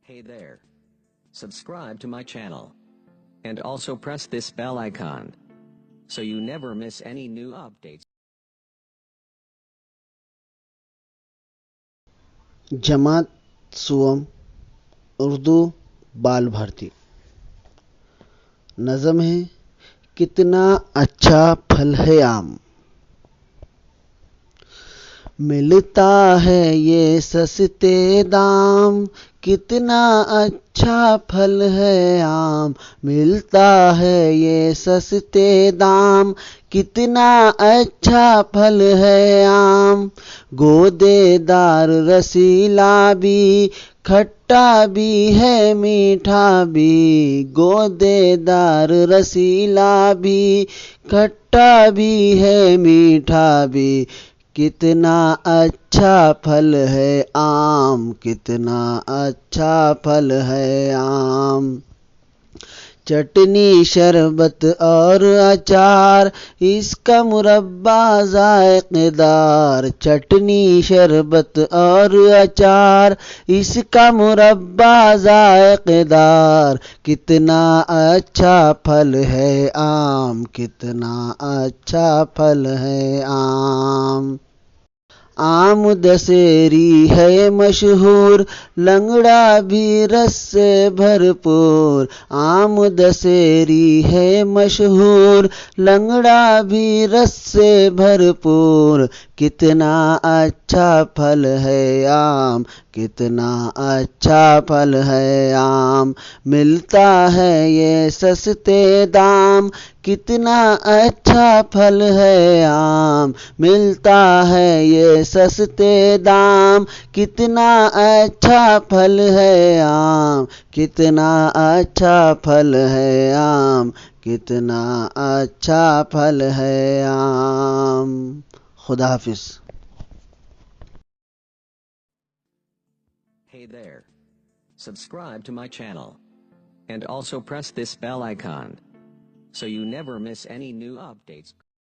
Hey there. Subscribe to my channel. And also press this bell icon. So you never miss any new updates. जमात सुवम उर्दू बाल भारती। नज़म है कितना अच्छा फल है आम, मिलता है ये सस्ते दाम। कितना अच्छा फल है आम, मिलता है ये सस्ते दाम। कितना अच्छा फल है आम, गोदेदार रसीला भी, खट्टा भी है मीठा भी। गोदेदार रसीला भी, खट्टा भी है मीठा भी। कितना अच्छा फल है आम, कितना अच्छा फल है आम। चटनी शरबत और अचार, इसका मुरब्बा जायकेदार। चटनी शरबत और अचार, इसका मुरब्बा जायकेदार। कितना अच्छा फल है आम, कितना अच्छा फल है आम। आम दशहरी है मशहूर, लंगड़ा भी रस से भरपूर। आम दशहरी है मशहूर, लंगड़ा भी रस से भरपूर। कितना अच्छा फल है आम, कितना अच्छा फल है आम। मिलता है ये सस्ते दाम, कितना अच्छा फल है आम। मिलता है ये सस्ते दाम, कितना अच्छा फल है आम। कितना अच्छा फल है आम, कितना अच्छा फल है आम। खुदा हाफिज। Hey there. Subscribe to my channel. And also press this bell icon. So you never miss any new updates.